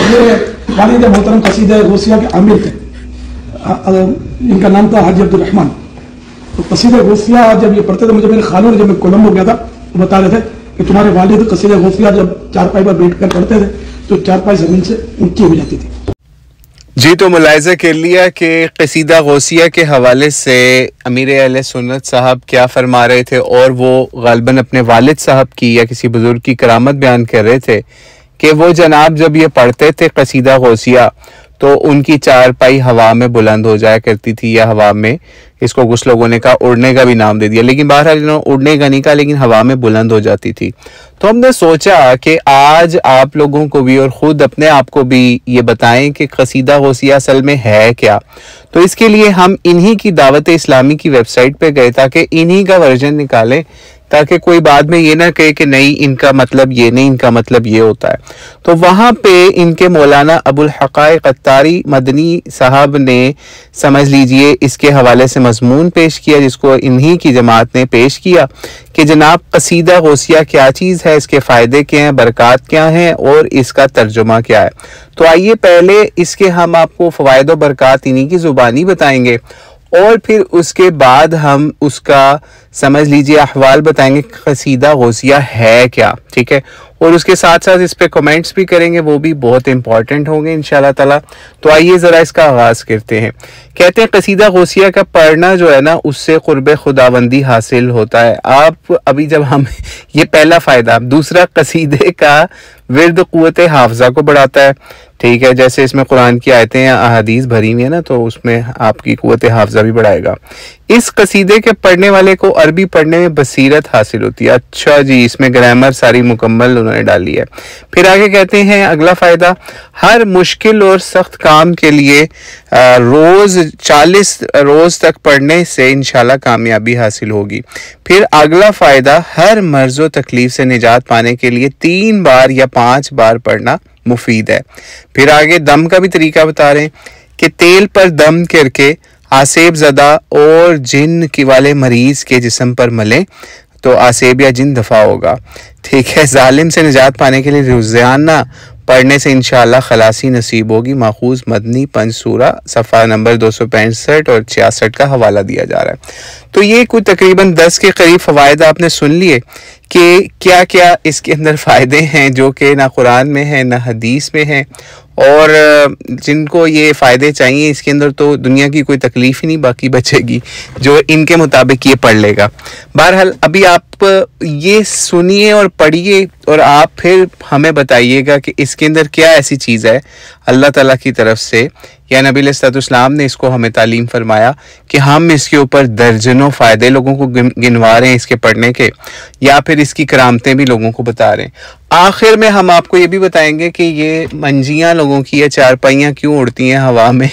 ये वालिद मोहतरम कसीदा गौसिया के आमिर थे, इनका नाम था हाजी अब्दुल रहमान। तो कसीदा गौसिया जब ये पढ़ते थे, मुझे मेरे खालों ने, जब मैं कोलंबो गया था, तो बता रहे थे कि तुम्हारे वालिद कसीदा गौसिया जब चारपाई पर बैठ कर पढ़ते थे तो चारपाई जमीन से ऊंची हो जाती थी। जी, तो मुलाहिज़ा कर लिया कि क़सीदा गौसिया के हवाले से अमीर अहले सुन्नत साहब क्या फरमा रहे थे, और वो ग़ालिबन अपने वालिद साहब की या किसी बुज़ुर्ग की करामत बयान कर रहे थे कि वो जनाब जब ये पढ़ते थे क़सीदा गौसिया तो उनकी चारपाई हवा में बुलंद हो जाया करती थी, या हवा में, इसको कुछ लोगों ने कहा उड़ने का भी नाम दे दिया, लेकिन बहरहाल इन्होंने उड़ने का नहीं कहा, लेकिन हवा में बुलंद हो जाती थी। तो हमने सोचा कि आज आप लोगों को भी और ख़ुद अपने आप को भी ये बताएं कि क़सीदा गौसिया असल में है क्या। तो इसके लिए हम इन्हीं की दावत इस्लामी की वेबसाइट पे गए ताकि इन्हीं का वर्जन निकालें, ताकि कोई बाद में ये ना कहे कि नहीं इनका मतलब ये नहीं, इनका मतलब ये होता है। तो वहाँ पे इनके मौलाना अबुल हक़ाइक़ अत्तारी मदनी साहब ने, समझ लीजिए, इसके हवाले से मज़मून पेश किया, जिसको इन्हीं की जमात ने पेश किया कि जनाब क़सीदा गौसिया क्या चीज़ है, इसके फ़ायदे क्या हैं, बरक़ात क्या हैं और इसका तर्जुमा क्या है। तो आइए पहले इसके हम आपको फ़वाइद और बरक़ात इन्हीं की ज़ुबानी बताएंगे, और फिर उसके बाद हम उसका, समझ लीजिए, अहवाल बताएंगे क़सीदा गौसिया है क्या, ठीक है। और उसके साथ साथ इस पे कमेंट्स भी करेंगे, वो भी बहुत इंपॉर्टेंट होंगे इंशाल्लाह ताला। तो आइए ज़रा इसका आगाज़ करते हैं। कहते हैं क़सीदा गौसिया का पढ़ना जो है ना, उससे क़ुर्ब खुदाबंदी हासिल होता है। आप अभी जब हम ये पहला फ़ायदा, दूसरा क़सीदे का विर्द क़ुव्वत हाफ़ज़ा को बढ़ाता है, ठीक है, जैसे इसमें कुरान की आयतें या अहादीस भरी हुई है ना, तो उसमें आपकी क़ुव्वत हाफ़ज़ा भी बढ़ाएगा। इस क़सीदे के पढ़ने वाले को अरबी पढ़ने में बसीरत हासिल होती है। अच्छा जी, इसमें ग्रामर सारी मुकम्मल उन्होंने डाली है। फिर आगे कहते हैं अगला फ़ायदा, हर मुश्किल और सख्त काम के लिए रोज़ 40 रोज़ तक पढ़ने से इंशाल्लाह कामयाबी हासिल होगी। फिर अगला फ़ायदा, हर मर्ज़ व तकलीफ़ से निजात पाने के लिए 3 बार या 5 बार पढ़ना मुफीद है। फिर आगे दम का भी तरीका बता रहे हैं कि तेल पर दम करके आसेब ज़दा और जिन की वाले मरीज़ के जिस्म पर मलें तो आसेब या जिन दफ़ा होगा, ठीक है। जालिम से निजात पाने के लिए रोज़ाना पढ़ने से इंशाअल्लाह खलासी नसीब होगी। माखूज़ मदनी पंज सूरा सफ़ा नंबर 265 और 66 का हवाला दिया जा रहा है। तो ये कुछ तकरीबन 10 के करीब फ़वाइद आपने सुन लिए कि क्या क्या इसके अंदर फ़ायदे हैं जो कि ना कुरान में है ना हदीस में है, और जिनको ये फ़ायदे चाहिए इसके अंदर तो दुनिया की कोई तकलीफ़ ही नहीं बाकी बचेगी जो इनके मुताबिक ये पढ़ लेगा। बहरहाल अभी आप ये सुनिए और पढ़िए और आप फिर हमें बताइएगा कि इसके अंदर क्या ऐसी चीज़ है अल्लाह ताला की तरफ से या नबी अलैहिस्सलाम ने इसको हमें तालीम फरमाया कि हम इसके ऊपर दर्जनों फ़ायदे लोगों को गिनवा रहे हैं इसके पढ़ने के, या फिर इसकी करामतें भी लोगों को बता रहे हैं। आखिर में हम आपको ये भी बताएंगे कि ये मंजियाँ लोगों की या चारपाइयाँ क्यों उड़ती हैं हवा में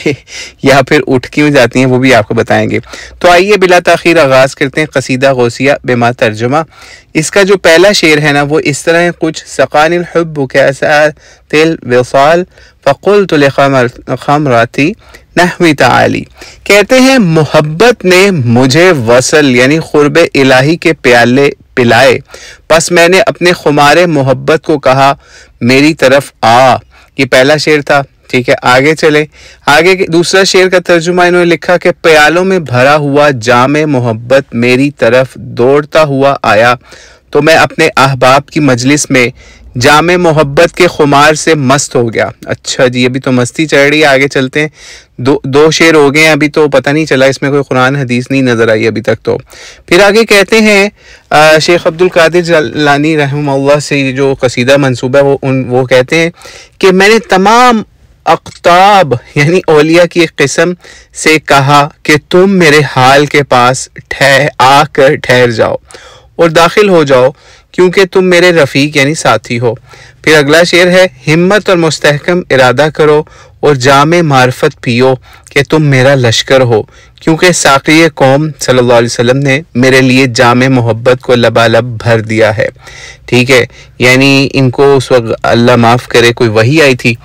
या फिर उठ क्यों जाती हैं, वो भी आपको बताएंगे। तो आइए बिला ताखीर आगाज़ करते हैं क़सीदा गौसिया बेमा तर्जुमा। इसका जो पहला शेर है ना वो इस तरह है कुछ, सक़ानिल हुब्बु कैसा तिल विसाल फ़क़ुल्तु लिख़मराती नहवी ताली। कहते हैं मोहब्बत ने मुझे वसल यानी क़ुर्ब इलाही के प्याले पिलाए, बस मैंने अपने खुमारे मोहब्बत को कहा मेरी तरफ आ। ये पहला शेर था, ठीक है। आगे चले, आगे दूसरा शेर का तर्जुमा इन्होंने लिखा कि प्यालों में भरा हुआ जामे मोहब्बत मेरी तरफ दौड़ता हुआ आया, तो मैं अपने अहबाब की मजलिस में जामे मोहब्बत के खुमार से मस्त हो गया। अच्छा जी, अभी तो मस्ती चढ़ रही है। आगे चलते हैं, दो शेर हो गए हैं अभी, तो पता नहीं चला इसमें कोई कुरान हदीस नहीं नजर आई अभी तक तो। फिर आगे कहते हैं शेख अब्दुल कादिर जिलानी रहमहुल्लाह से जो कसीदा मंसूबा है वो कहते हैं कि मैंने तमाम अक़ताब यानी औलिया की एक किस्म से कहा कि तुम मेरे हाल के पास आकर ठहर जाओ और दाखिल हो जाओ क्योंकि तुम मेरे रफ़ीक यानी साथी हो। फिर अगला शेर है, हिम्मत और मुस्तहकम इरादा करो और जामे मार्फत पियो कि तुम मेरा लश्कर हो, क्योंकि साक़ी कौम सल्लल्लाहु अलैहि वसल्लम ने मेरे लिए जामे मोहब्बत को लबालब भर दिया है, ठीक है। यानी इनको उस वक्त अल्लाह माफ़ करे कोई वही आई थी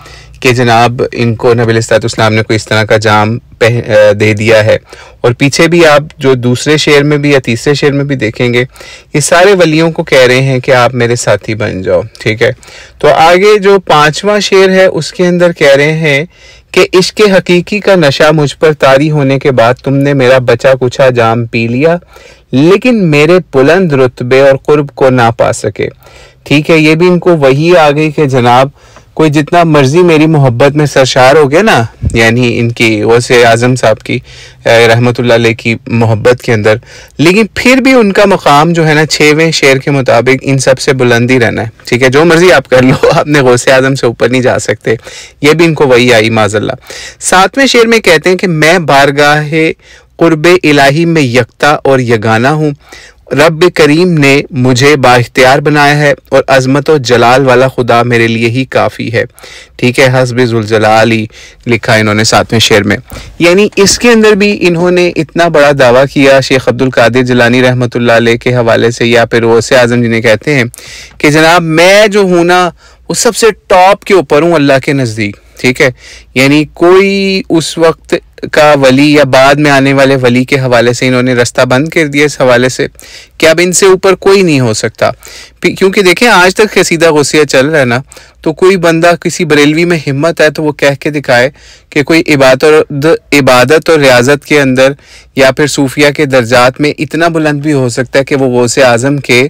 कि जनाब इनको नबी अलैहिस्सलाम ने कोई इस तरह का जाम दे दिया है। और पीछे भी आप जो दूसरे शेर में भी या तीसरे शेर में भी देखेंगे, ये सारे वलियों को कह रहे हैं कि आप मेरे साथी बन जाओ, ठीक है। तो आगे जो 5वां शेर है उसके अंदर कह रहे हैं कि इश्क हकीकी का नशा मुझ पर तारी होने के बाद तुमने मेरा बचा कुछा जाम पी लिया, लेकिन मेरे बुलंद रुतबे और कुर्ब को ना पा सके, ठीक है। ये भी इनको वही आ गई कि जनाब कोई जितना मर्जी मेरी मोहब्बत में सरशार हो गया ना, यानी इनकी गौसे आजम साहब की रहमतुल्लाह अलैह की मोहब्बत के अंदर, लेकिन फिर भी उनका मकाम जो है ना 6वें शेर के मुताबिक इन सब से बुलंदी रहना है, ठीक है। जो मर्जी आप कर लो, अपने गौसे आजम से ऊपर नहीं जा सकते। ये भी इनको वही आई माजल्ला। 7वें शेर में कहते हैं कि मैं बारगाहे कुर्बे इलाही में यकता और यगाना हूँ, रब करीम ने मुझे बाइख्तियार बनाया है और अजमत और जलाल वाला खुदा मेरे लिए ही काफ़ी है, ठीक है। हस्बे जुल जलाली लिखा इन्होंने 7वें शेर में। यानी इसके अंदर भी इन्होंने इतना बड़ा दावा किया शेख अब्दुल कादिर जिलानी रहमतुल्लाह अलैह के हवाले से, या फिर गौसे आजम जिन्हें कहते हैं कि जनाब मैं जो हूँ ना वो सबसे टॉप के ऊपर हूँ अल्लाह के नज़दीक, ठीक है। यानी कोई उस वक्त का वली या बाद में आने वाले वली के हवाले से इन्होंने रास्ता बंद कर दिया इस हवाले से कि अब इनसे ऊपर कोई नहीं हो सकता। क्योंकि देखें आज तक कसीदा गौसिया चल रहा है ना, तो कोई बंदा किसी बरेलवी में हिम्मत है तो वो कह के दिखाए कि कोई इबादत और रियाजत के अंदर या फिर सूफिया के दर्जात में इतना बुलंद भी हो सकता है कि वो गौसे आजम के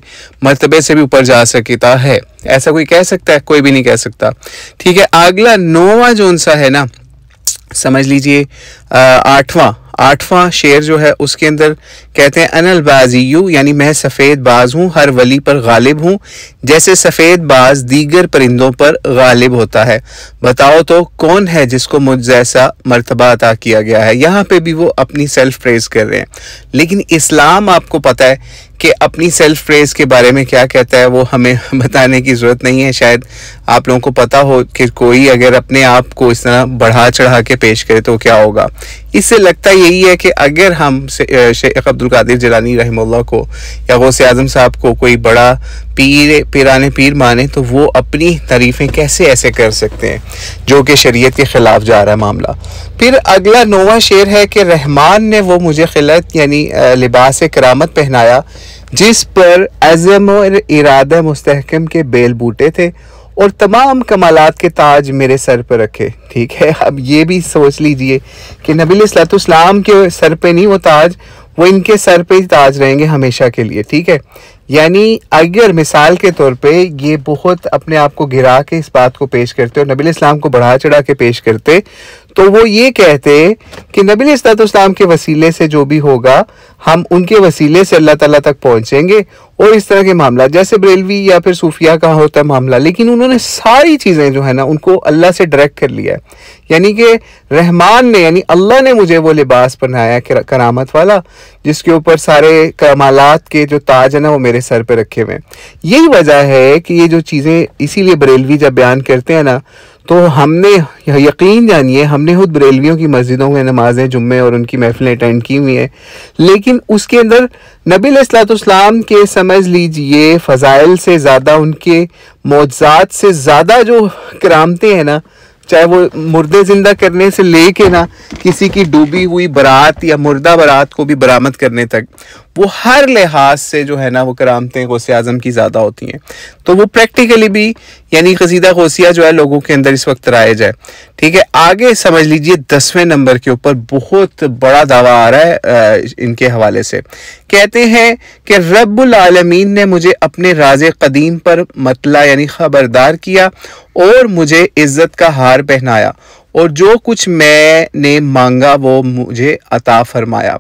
मर्तबे से भी ऊपर जा सकता है। ऐसा कोई कह सकता है? कोई भी नहीं कह सकता, ठीक है। अगला 9वां जो सा है ना, समझ लीजिए 8वां शेर जो है उसके अंदर कहते हैं अनल बाज़ियू, यानी मैं सफ़ेद बाज हूँ, हर वली पर गालिब हूँ, जैसे सफ़ेद बाज दीगर परिंदों पर गालिब होता है। बताओ तो कौन है जिसको मुझ जैसा मर्तबा अता किया गया है। यहाँ पे भी वो अपनी सेल्फ प्रेज कर रहे हैं, लेकिन इस्लाम आपको पता है कि अपनी सेल्फ प्रेज के बारे में क्या कहता है, वो हमें बताने की ज़रूरत नहीं है। शायद आप लोगों को पता हो कि कोई अगर अपने आप को इस तरह बढ़ा चढ़ा के पेश करे तो क्या होगा। इससे लगता यही है कि अगर हम शेख अब्दुल कादिर जिलानी रहमतुल्लाह को या गौसे आजम साहब को कोई बड़ा पीराने पीर माने तो वो अपनी तारीफ़ें कैसे ऐसे कर सकते हैं, जो कि शरीयत के ख़िलाफ़ जा रहा है मामला। फिर अगला 9वां शेर है कि रहमान ने वो मुझे खिलत यानी लिबास करामत पहनाया जिस पर अज़म और इरादा मुस्तहकम के बेल बूटे थे और तमाम कमालात के ताज मेरे सर पर रखे, ठीक है। अब ये भी सोच लीजिए कि नबी इस्लाम के सर पे नहीं वो ताज, वो इनके सर पे ही ताज रहेंगे हमेशा के लिए, ठीक है। यानी अगर मिसाल के तौर पे ये बहुत अपने आप को गिरा के इस बात को पेश करते और नबी इस्लाम को बढ़ा चढ़ा के पेश करते, तो वो ये कहते कि नबी इस्लाम के वसीले से जो भी होगा हम उनके वसीले से अल्लाह ताला तक पहुंचेंगे, और इस तरह के मामला जैसे बरेलवी या फिर सूफिया का होता है मामला। लेकिन उन्होंने सारी चीज़ें जो है ना उनको अल्लाह से डायरेक्ट कर लिया है, यानी कि रहमान ने यानी अल्लाह ने मुझे वो लिबास पहनाया करामत वाला जिसके ऊपर सारे कमालात के जो ताज है ना वो मेरे सर पे रखे हुए हैं। यही वजह है कि ये जो चीज़ें इसीलिए बरेलवी जब बयान करते हैं ना, तो हमने यकीन जानिए हमने खुद बरेलवियों की मस्जिदों में नमाजें जुम्मे और उनकी महफिलें अटेंड की हुई हैं, लेकिन उसके अंदर नबी अलैहिस्सलाम के समझ लीजिए फ़ज़ाइल से ज़्यादा, उनके मौजज़ात से ज़्यादा जो करामतें हैं ना, चाहे वो मुर्दे जिंदा करने से लेके ना किसी की डूबी हुई बारात या मुर्दा बारात को भी बरामद करने तक, वो हर लिहाज से जो है ना वो करामतें गौसे आजम की ज़्यादा होती हैं। तो वो प्रैक्टिकली भी यानी कसीदा गौसिया जो है लोगों के अंदर इस वक्त राइज है, ठीक है। आगे समझ लीजिए 10वें नंबर के ऊपर बहुत बड़ा दावा आ रहा है इनके हवाले से। कहते हैं कि रब्बुल आलमीन ने मुझे अपने राज़े कदीम पर मतला यानी खबरदार किया और मुझे इज्जत का हार पहनाया और जो कुछ मैंने मांगा वो मुझे अता फरमाया,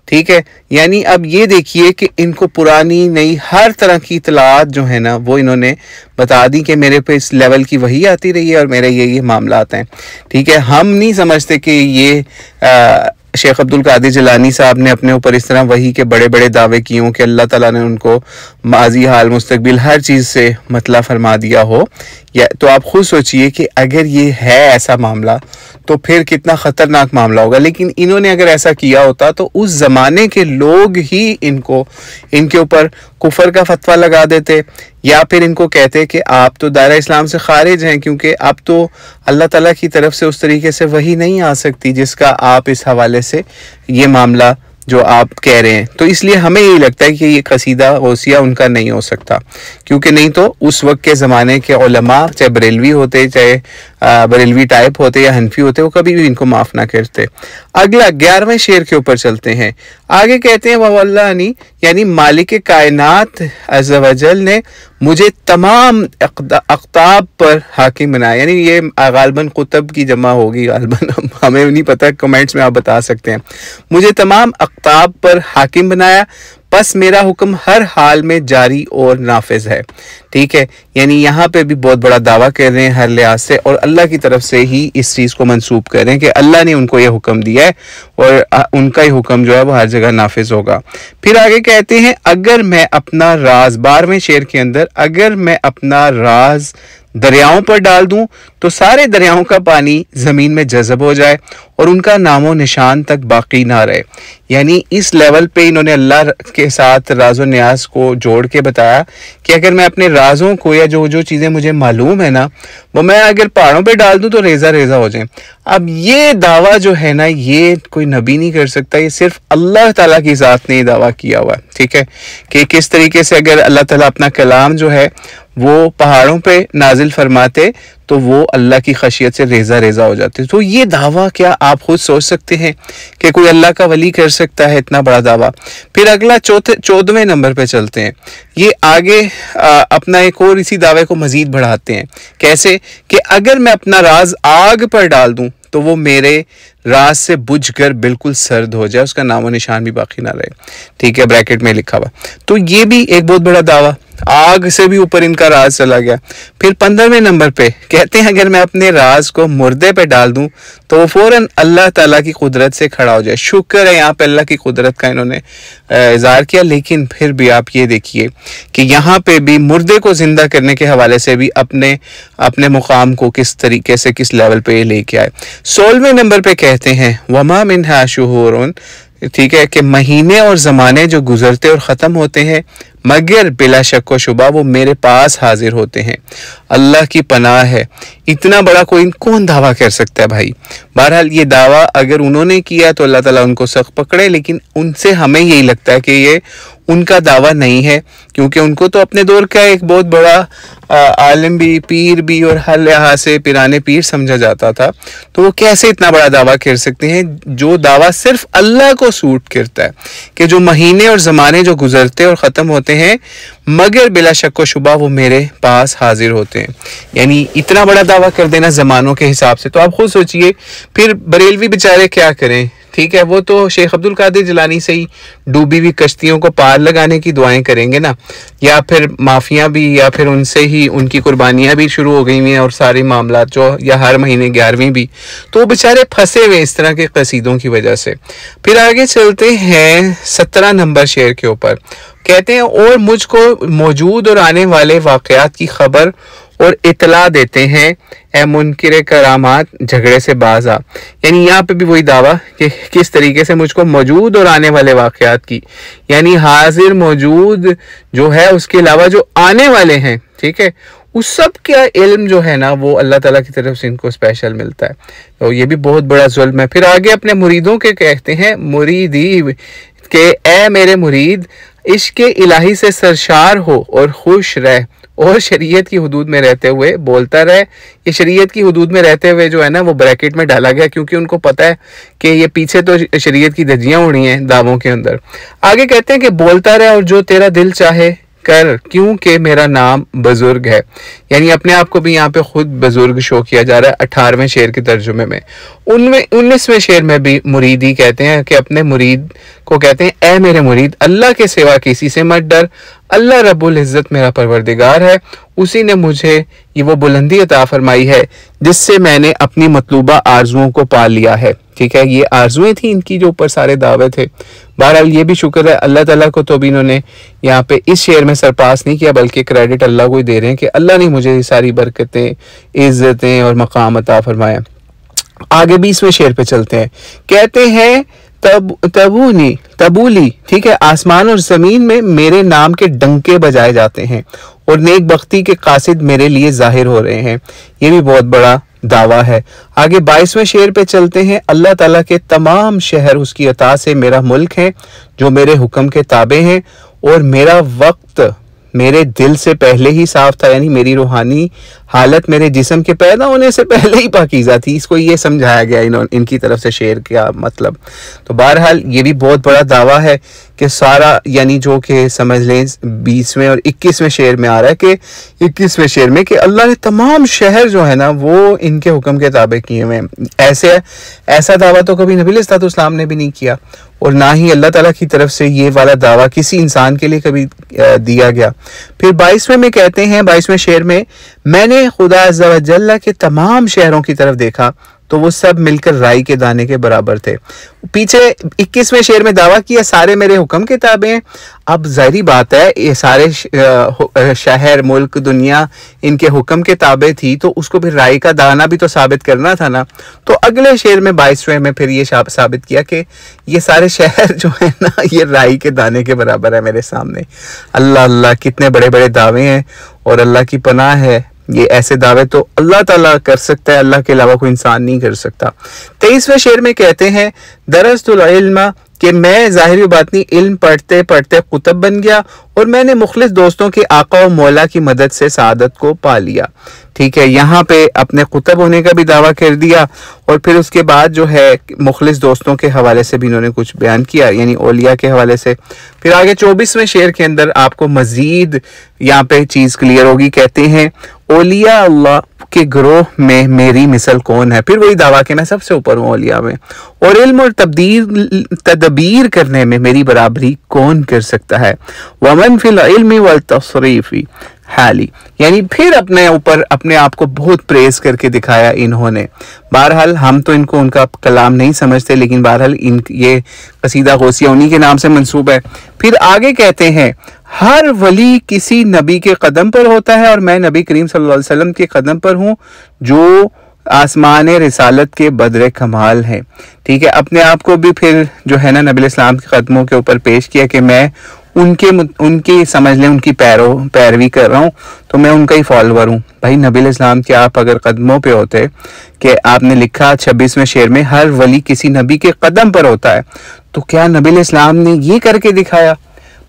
ठीक है। यानी अब ये देखिए कि इनको पुरानी नई हर तरह की इतलात जो है ना वो इन्होंने बता दी कि मेरे पे इस लेवल की वही आती रही है और मेरे ये मामला आते हैं, ठीक है। हम नहीं समझते कि ये शेख अब्दुल कादिर जिलानी साहब ने अपने ऊपर इस तरह वही के बड़े बड़े दावे किए हों कि अल्लाह ताला ने उनको माजी हाल मुस्तकबिल हर चीज़ से मतला फरमा दिया हो। या तो आप खुद सोचिए कि अगर ये है ऐसा मामला तो फिर कितना ख़तरनाक मामला होगा। लेकिन इन्होंने अगर ऐसा किया होता तो उस ज़माने के लोग ही इनके ऊपर कुफर का फतवा लगा देते, या फिर इनको कहते कि आप तो दायरा इस्लाम से खारिज हैं, क्योंकि अब तो अल्लाह ताला की तरफ से उस तरीके से वही नहीं आ सकती जिसका आप इस हवाले से ये मामला जो आप कह रहे हैं। तो इसलिए हमें यही लगता है कि ये कसीदा गौसिया उनका नहीं हो सकता, क्योंकि नहीं तो उस वक्त के ज़माने के उलमा, चाहे बरेलवी होते, चाहे बरेलवी टाइप होते या हनफी होते, वो कभी भी इनको माफ़ ना करते। अगला 11वें शेर के ऊपर चलते हैं। आगे कहते हैं वल्लाही, यानी मालिक कायनात अज़्ज़ व जल ने मुझे तमाम अक़ताब पर हाकिम बनाया, यानी ये गालबन कुतब की जमा होगी, गालबन हमें नहीं पता, कमेंट्स में आप बता सकते हैं। मुझे तमाम अक़ताब पर हाकिम बनाया, बस मेरा हुक्म हर हाल में जारी और नाफिज है। ठीक है, यानी यहाँ पे भी बहुत बड़ा दावा कर रहे हैं हर लिहाज से, और अल्लाह की तरफ से ही इस चीज़ को मंसूब कर रहे हैं कि अल्लाह ने उनको ये हुक्म दिया है और उनका ही हुक्म जो है वो हर जगह नाफिज होगा। फिर आगे कहते हैं अगर मैं अपना राज, 12वें शेर के अंदर, अगर मैं अपना राज दरियाओं पर डाल दूं तो सारे दरियाओं का पानी ज़मीन में जज़ब हो जाए और उनका नामो निशान तक बाकी ना रहे। यानी इस लेवल पे इन्होंने अल्लाह के साथ राज़ो न्याज को जोड़ के बताया कि अगर मैं अपने राज़ों को या जो जो चीज़ें मुझे मालूम है ना, वो मैं अगर पहाड़ों पे डाल दूं तो रेज़ा रेज़ा हो जाए। अब ये दावा जो है ना, ये कोई नबी नहीं कर सकता, ये सिर्फ अल्लाह ताला की ज़ात ने ये दावा किया हुआ है। ठीक है, कि किस तरीके से अगर अल्लाह ताला अपना कलाम जो है वो पहाड़ों पे नाजिल फरमाते तो वो अल्लाह की खशियत से रेज़ा रेज़ा हो जाते। तो ये दावा क्या आप खुद सोच सकते हैं कि कोई अल्लाह का वली कर सकता है इतना बड़ा दावा। फिर अगला 14वें नंबर पे चलते हैं। ये आगे अपना एक और इसी दावे को मजीद बढ़ाते हैं। कैसे कि अगर मैं अपना राज आग पर डाल दूं तो वो मेरे राज से बुझकर बिल्कुल सर्द हो जाए, उसका नामो निशान भी बाकी ना रहे। ठीक है, ब्रैकेट में लिखा हुआ। तो ये भी एक बहुत बड़ा दावा, आग से भी ऊपर इनका राज चला गया। फिर 15वें नंबर पे कहते हैं अगर मैं अपने राज को मुर्दे पे डाल दूं तो वो फौरन अल्लाह ताला की कुदरत से खड़ा हो जाए। शुक्र है यहाँ पे अल्लाह की कुदरत का इन्होंने इज़हार किया। लेकिन फिर भी आप ये देखिए कि यहाँ पे भी मुर्दे को जिंदा करने के हवाले से भी अपने मुकाम को किस तरीके से, किस लेवल पे ये लेके आए। 16वें नंबर पे कहते हैं वमा मिन्हा शुहूरुन, ठीक है, कि महीने और ज़माने जो गुजरते और ख़त्म होते हैं मगर बिला शक व शुबा वो मेरे पास हाजिर होते हैं। अल्लाह की पनाह है, इतना बड़ा कोई कौन दावा कर सकता है भाई। बहरहाल ये दावा अगर उन्होंने किया तो अल्लाह ताला उनको सख्त पकड़े, लेकिन उनसे हमें यही लगता है कि ये उनका दावा नहीं है, क्योंकि उनको तो अपने दौर का एक बहुत बड़ा आलिम भी, पीर भी और हर लिहाज से पिराने पीर समझा जाता था। तो वो कैसे इतना बड़ा दावा कर सकते हैं जो दावा सिर्फ अल्लाह को सूट करता है कि जो महीने और ज़माने जो गुजरते और ख़त्म होते हैं मगर बिला शक व शुबा वो मेरे पास हाजिर होते हैं। यानी इतना बड़ा दावा कर देना ज़मानों के हिसाब से, तो आप खुद सोचिए फिर बरेलवी बेचारे क्या करें। ठीक है, वो तो शेख अब्दुल कादिर जिलानी से ही डूबी हुई कश्तियों को पार लगाने की दुआएं करेंगे ना, या फिर माफिया भी, या फिर उनसे ही उनकी कुर्बानियां भी शुरू हो गई हैं और सारे मामला जो, या हर महीने 11वीं भी, तो वो बेचारे फंसे हुए इस तरह के कसीदों की वजह से। फिर आगे चलते हैं 17 नंबर शेर के ऊपर। कहते हैं और मुझको मौजूद और आने वाले वाक़यात की खबर और इतला देते हैं ए मुनकिर करामात झगड़े से बाज आ। यानी यहाँ पे भी वही दावा कि किस तरीके से मुझको मौजूद और आने वाले वाक़यात की, यानी हाजिर मौजूद जो है उसके अलावा जो आने वाले हैं, ठीक है, उस सब का इल्म जो है ना वो अल्लाह ताला की तरफ से इनको स्पेशल मिलता है। तो ये भी बहुत बड़ा जुल्म है। फिर आगे अपने मुरीदों के कहते हैं मुरीदी के ए मेरे मुरीद इश्क इलाही से सरशार हो और खुश रह और शरीयत की हुदूद में रहते हुए बोलता रहे। ये शरीयत की हुदूद में रहते हुए जो है ना वो ब्रैकेट में डाला गया, क्योंकि उनको पता है कि ये पीछे तो शरीयत की धज्जियां उड़ी हैं दावों के अंदर। आगे कहते हैं कि बोलता रहे और जो तेरा दिल चाहे कर क्योंकि मेरा नाम बुजुर्ग है। यानी अपने आप को भी यहाँ पे खुद बुजुर्ग शो किया जा रहा है 18वें शेर के तर्जुमे में। 19वें शेर में भी मुरीदी कहते हैं कि अपने मुरीद को कहते हैं ए मेरे मुरीद अल्लाह के सिवा किसी से मत डर, अल्लाह रब्बुल इज़्ज़त मेरा परवरदिगार है, उसी ने मुझे ये वो बुलंदी अता फरमाई है जिससे मैंने अपनी मतलूबा आरजुओं को पा लिया है। ठीक है, ये आरजुएं थी इनकी जो ऊपर सारे दावे थे। बहरहाल ये भी शुक्र है अल्लाह ताला को, तो भी इन्होंने यहाँ पे इस शेर में सरपास नहीं किया, बल्कि क्रेडिट अल्लाह को ही दे रहे हैं कि अल्लाह ने मुझे ये सारी बरकतें, इज्जतें और मकाम अता फरमाया। आगे 20वें शेर पे चलते हैं। कहते हैं तबूली, ठीक है, आसमान और जमीन में मेरे नाम के डंके बजाए जाते हैं और नेक बख्ती के कासिद मेरे लिए जाहिर हो रहे हैं। ये भी बहुत बड़ा दावा है। आगे 22वें शेर पे चलते हैं। अल्लाह ताला के तमाम शहर उसकी अता से मेरा मुल्क है, जो मेरे हुक्म के ताबे हैं, और मेरा वक्त मेरे दिल से पहले ही साफ था, यानी मेरी रूहानी हालत मेरे जिस्म के पैदा होने से पहले ही पाकीज़ा थी। इसको ये समझाया गया इनकी तरफ से शेर का मतलब। तो बहरहाल ये भी बहुत बड़ा दावा है कि सारा, यानी जो कि समझ लें 20वें और 21वें शेर में आ रहा है कि 21वें शेर में कि अल्लाह ने तमाम शहर जो है ना वो इनके हुक्म के ताबे किए हुए हैं। ऐसा दावा तो कभी नबी अलैहिस्सलाम ने भी नहीं किया, और ना ही अल्लाह ताला की तरफ से ये वाला दावा किसी इंसान के लिए कभी दिया गया। फिर 22वें में कहते हैं, 22वें शेर में, मैंने खुदा अज़्ज़ा व जल्ला के तमाम शहरों की तरफ देखा तो वो सब मिलकर राई के दाने के बराबर थे। पीछे 21वें शेर में दावा किया सारे मेरे हुक्म के ताबे हैं। अब जाहिर बात है ये सारे शहर, मुल्क, दुनिया इनके हुक्म के ताबे थी, तो उसको फिर राई का दाना भी तो साबित करना था ना। तो अगले शेर में 22वें में फिर ये साबित किया कि ये सारे शहर जो है ना ये राई के दाने के बराबर है मेरे सामने। अल्लाह अल्लाह, कितने बड़े बड़े दावे हैं, और अल्लाह की पनाह है ये ऐसे दावे तो अल्लाह ताला कर सकता है, अल्लाह के अलावा कोई इंसान नहीं कर सकता। 23वें शेर में कहते हैं, दरस्तुल इल्म, कि मैं ज़ाहिर बात नहीं इल्म पढ़ते पढ़ते कुतुब बन गया, और मैंने मुखलिस दोस्तों के आका और मौला की मदद से सादत को पा लिया। ठीक है, यहाँ पे अपने कुतुब होने का भी दावा कर दिया, और फिर उसके बाद जो है मुखलिस दोस्तों के हवाले से भी इन्होंने कुछ बयान किया, यानी औलिया के हवाले से। फिर आगे 24वें शेर के अंदर आपको मजीद यहाँ पे चीज़ क्लियर होगी। कहते हैं, औलिया अल्लाह के ग्रोह में मेरी मिसल कौन है। फिर वही दावा कि मैं सबसे ऊपर हूँ औलिया में, और इल्म और तदबीर करने में मेरी बराबरी कौन कर सकता है। वमन फिल इल्मी वल तसरीफी हाली, यानी फिर अपने ऊपर अपने आप को बहुत प्रेस करके दिखाया इन्होंने। बहरहाल हम तो इनको उनका कलाम नहीं समझते, लेकिन बहरहाल ये कसीदा गौसिया उन्हीं के नाम से मंसूब है। फिर आगे कहते हैं, हर वली किसी नबी के कदम पर होता है, और मैं नबी करीम सल्लल्लाहु अलैहि वसल्लम के कदम पर हूँ, जो आसमान रिसालत के बदरे कमाल है। ठीक है, अपने आप को भी फिर जो है ना नबी इस्लाम के कदमों के ऊपर पेश किया कि मैं उनकी समझ लें उनकी पैरवी कर रहा हूँ, तो मैं उनका ही फॉलोवर हूँ। भाई नबी इस्लाम के आप अगर कदमों पे होते कि आपने लिखा 26वें शेर में हर वली किसी नबी के कदम पर होता है, तो क्या नबी इस्लाम ने ये करके दिखाया।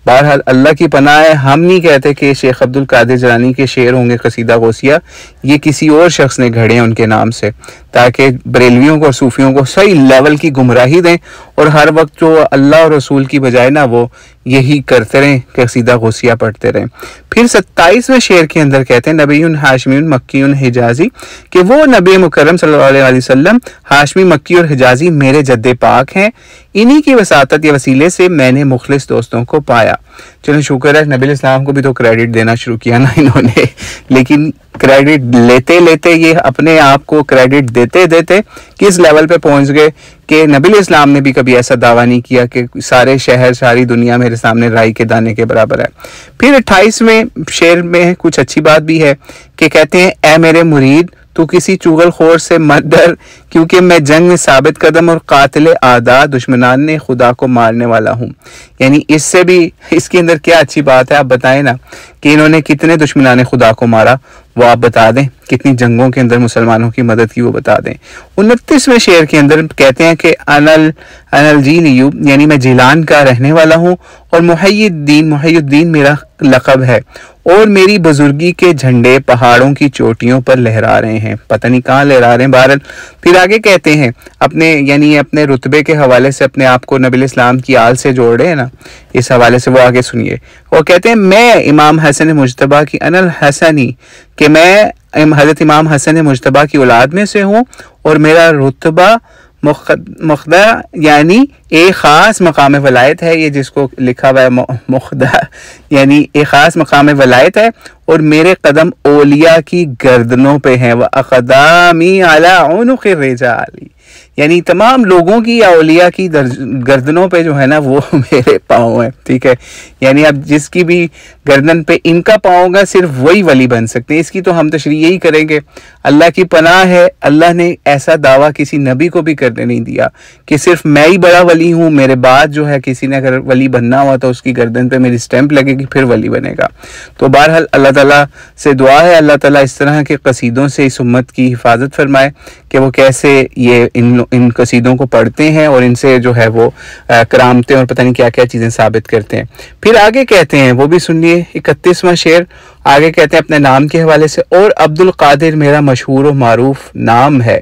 बहरहाल अल्लाह की पनाह है, हम नहीं कहते कि शेख अब्दुल कादिर जिलानी के शेर होंगे कसीदा गौसिया, ये किसी और शख्स ने घड़े हैं उनके नाम से, ताकि बरेलवियों को और सूफियों को सही लेवल की गुमराही दें, और हर वक्त जो अल्लाह और रसूल की बजाय ना वो यही करते रहें, कसीदा गौसिया पढ़ते रहें। फिर 27वें शेर के अंदर कहते हैं, नबीयुन हाशमीयुन मक्कीयुन हिजाजी, कि वो नबी मुकर्रम सल्लल्लाहु अलैहि वसल्लम हाशमी, मक्की और हिजाजी मेरे जद्दे पाक हैं, इन्हीं की वसातत या वसीले से मैंने मुखलिस दोस्तों को पाया। चलो शुक्र है नबी इस्लाम को भी तो क्रेडिट देना शुरू किया ना इन्होंने, लेकिन क्रेडिट लेते लेते ये अपने आप को क्रेडिट देते देते किस लेवल पे पहुंच गए कि नबी इस्लाम ने भी कभी ऐसा दावा नहीं किया कि सारे शहर सारी दुनिया मेरे सामने राई के दाने के बराबर है। फिर 28वें शेर में कुछ अच्छी बात भी है कि कहते हैं, ए मेरे मुरीद तू किसी चुगलखोर से मत डर, क्योंकि मैं जंग में साबित कदम और कातिल आदा दुश्मनान ने खुदा को मारने वाला हूँ। यानी इससे भी इसके अंदर क्या अच्छी बात है, आप बताएं ना कि इन्होंने कितने दुश्मनान खुदा को मारा, वो आप बता दें, कितनी जंगों के अंदर मुसलमानों की मदद की वो बता दें। 29वें शेर के अंदर कहते हैं कि अनल जीलियू, यानी मैं जिलान का रहने वाला हूँ, और मुहय्यद्दीन मेरा लक़ब है, और मेरी बुजुर्गी के झंडे पहाड़ों की चोटियों पर लहरा रहे हैं। पता नहीं कहाँ लहरा रहे हैं बहरहाल। फिर आगे कहते हैं अपने यानी अपने रुतबे के हवाले से अपने आप को नबी इस्लाम की आल से जोड़ रहे हैं ना, इस हवाले से वो आगे सुनिए। वो कहते हैं, मैं इमाम हसन मुजतबा की अनल हसनी, कि मैं हज़रत इमाम हसन मुजतबा की औलाद में से हूँ, और मेरा रुतबा मुख्दा यानी एक ख़ास मकाम वलायत है। ये जिसको लिखा हुआ है मुख्दा यानी एक ख़ास मकाम वलायत है, और मेरे कदम औलिया की गर्दनों पे हैं। वह अक़दामी अला उनुक़ि रिजाली, यानी तमाम लोगों की या औलिया की गर्दनों पे जो है ना वो मेरे पाँव हैं, ठीक है। यानी अब जिसकी भी गर्दन पे इनका पाँव होगा सिर्फ वही वली बन सकते हैं। इसकी तो हम तशरीह यही करेंगे। अल्लाह की पनाह है, अल्लाह ने ऐसा दावा किसी नबी को भी करने नहीं दिया कि सिर्फ मैं ही बड़ा वली हूँ, मेरे बाद जो है किसी ने अगर वली बनना हुआ तो उसकी गर्दन पे मेरी स्टैंप लगेगी फिर वली बनेगा। तो बहरहाल अल्लाह ताला से दुआ है अल्लाह ताला इस तरह के कसीदों से इस उम्मत की हिफाजत फरमाए कि वो कैसे ये इन कसीदों को पढ़ते हैं और इनसे जो है वो करामतें और पता नहीं क्या क्या चीज़ें साबित करते हैं। फिर आगे कहते हैं, वो भी सुनिए 31वां शेर। आगे कहते हैं अपने नाम के हवाले से, और अब्दुल कादिर मेरा मशहूर व मारूफ नाम है।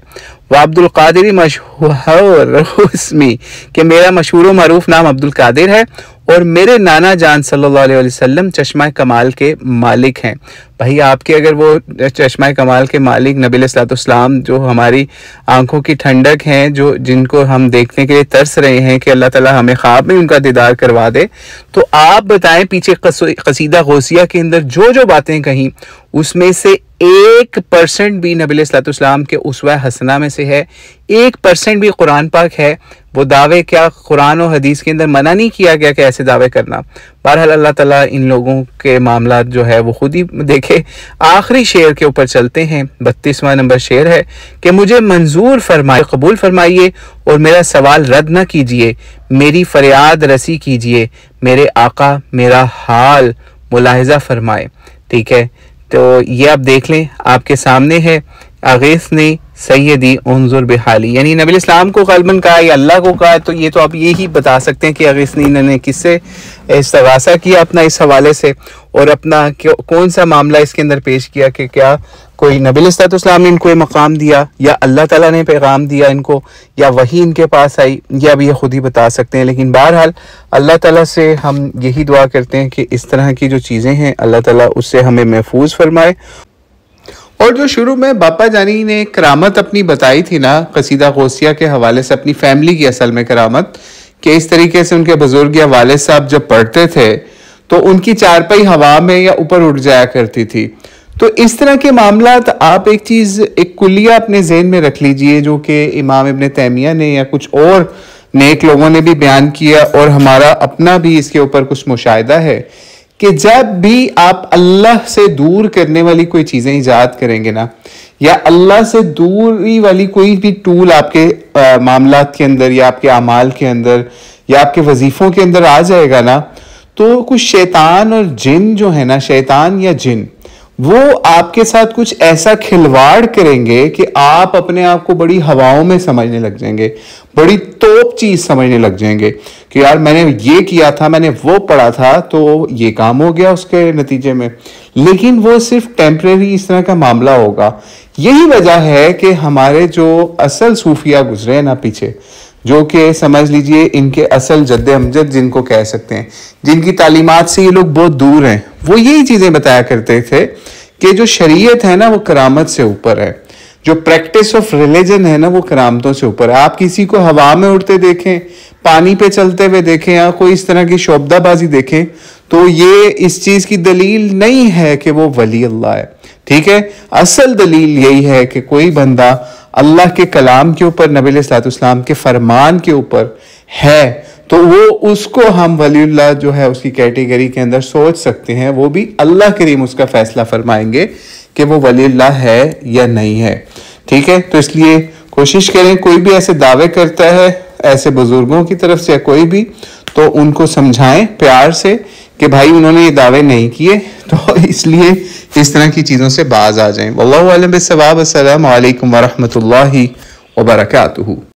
वह अब्दुल कादिर मशहूर उसमी कि मेरा मशहूर व मारूफ नाम अब्दुल कादिर है और मेरे नाना जान सल्लल्लाहु अलैहि वसल्लम चश्मा कमाल के मालिक हैं। भाई आपके अगर वो चश्मा कमाल के मालिक नबी अलैहिस्सलाम जो हमारी आंखों की ठंडक हैं, जो जिनको हम देखने के लिए तरस रहे हैं कि अल्लाह ताला हमें ख्वाब में उनका दीदार करवा दे, तो आप बताएं पीछे कसीदा गौसिया के अंदर जो जो बातें कहीं उसमें से 1% भी नबी अलैहिस्सलाम के उस्वा हसना में से है, 1% भी कुरान पाक है। वो दावे क्या कुरान और हदीस के अंदर मना नहीं किया गया कि ऐसे दावे करना। बहरहाल अल्लाह ताला इन लोगों के मामला जो है वो खुद ही देखे। आखिरी शेर के ऊपर चलते हैं, 32वां नंबर शेर है कि मुझे मंजूर फरमाए, कबूल फरमाइए और मेरा सवाल रद्द न कीजिए, मेरी फरियाद रसी कीजिए, मेरे आका मेरा हाल मुलाहिजा फरमाए। ठीक है, तो ये आप देख लें, आपके सामने है। अगीसनी सैयदी उन्जुर बिहाली, यानी नबी इस्लाम को ग़ल्बन कहा या अल्लाह को कहा, तो ये तो आप ये ही बता सकते हैं कि अगीसनी ने किससे इस्तगासा किया अपना इस हवाले से और अपना कौन सा मामला इसके अंदर पेश किया कि क्या कोई नबी इस्लाम ने इनको मकाम दिया या अल्लाह ताला ने पैगाम दिया इनको या वही इनके पास आई, या अब ये खुद ही बता सकते हैं। लेकिन बहरहाल अल्लाह ताला से हम यही दुआ करते हैं कि इस तरह की जो चीज़ें हैं अल्लाह ताला उससे हमें महफूज फरमाए। और जो शुरू में बापा जानी ने करामत अपनी बताई थी ना कसीदा गौसिया के हवाले से, अपनी फैमिली की असल में करामत, कि इस तरीके से उनके बुजुर्ग या वालिद साहब जब पढ़ते थे तो उनकी चारपाई हवा में या ऊपर उड़ जाया करती थी। तो इस तरह के मामलात आप एक चीज़, एक कुलिया अपने जहन में रख लीजिए जो कि इमाम इब्न तैमिया ने या कुछ और नेक लोगों ने भी बयान किया और हमारा अपना भी इसके ऊपर कुछ मुशाहिदा है कि जब भी आप अल्लाह से दूर करने वाली कोई चीज़ें ईजाद करेंगे ना, या अल्लाह से दूरी वाली कोई भी टूल आपके मामलात के अंदर या आपके अमाल के अंदर या आपके वजीफ़ों के अंदर आ जाएगा ना, तो कुछ शैतान और जिन जो है ना, शैतान या जिन, वो आपके साथ कुछ ऐसा खिलवाड़ करेंगे कि आप अपने आप को बड़ी हवाओं में समझने लग जाएंगे, बड़ी तोप चीज समझने लग जाएंगे कि यार मैंने ये किया था, मैंने वो पढ़ा था तो ये काम हो गया उसके नतीजे में। लेकिन वो सिर्फ टेम्परेरी इस तरह का मामला होगा। यही वजह है कि हमारे जो असल सूफिया गुजरे हैं ना पीछे, जो कि समझ लीजिए इनके असल जद्दे अमजद जिनको कह सकते हैं, जिनकी तालीमात से ये लोग बहुत दूर हैं, वो यही चीज़ें बताया करते थे कि जो शरीयत है ना वो करामत से ऊपर है, जो प्रैक्टिस ऑफ रिलीजन है ना वो करामतों से ऊपर है। आप किसी को हवा में उड़ते देखें, पानी पे चलते हुए देखें या कोई इस तरह की शोबदाबाजी देखें, तो ये इस चीज़ की दलील नहीं है कि वो वली अल्लाह है। ठीक है, असल दलील यही है कि कोई बंदा अल्लाह के कलाम के ऊपर, नबी अलैहिस्सलाम के फरमान के ऊपर है, तो वो उसको हम वलीउल्लाह जो है उसकी कैटेगरी के अंदर सोच सकते हैं। वो भी अल्लाह करीम उसका फैसला फरमाएंगे कि वो वलीउल्लाह है या नहीं है। ठीक है, तो इसलिए कोशिश करें कोई भी ऐसे दावे करता है ऐसे बुजुर्गों की तरफ से या कोई भी, तो उनको समझाएं प्यार से कि भाई उन्होंने ये दावे नहीं किए, तो इसलिए इस तरह की चीज़ों से बाज आ जाएं। वल्लाहु आलम बिस्सवाब। अस्सलामु अलैकुम वरहमतुल्लाहि वबरकातुहू।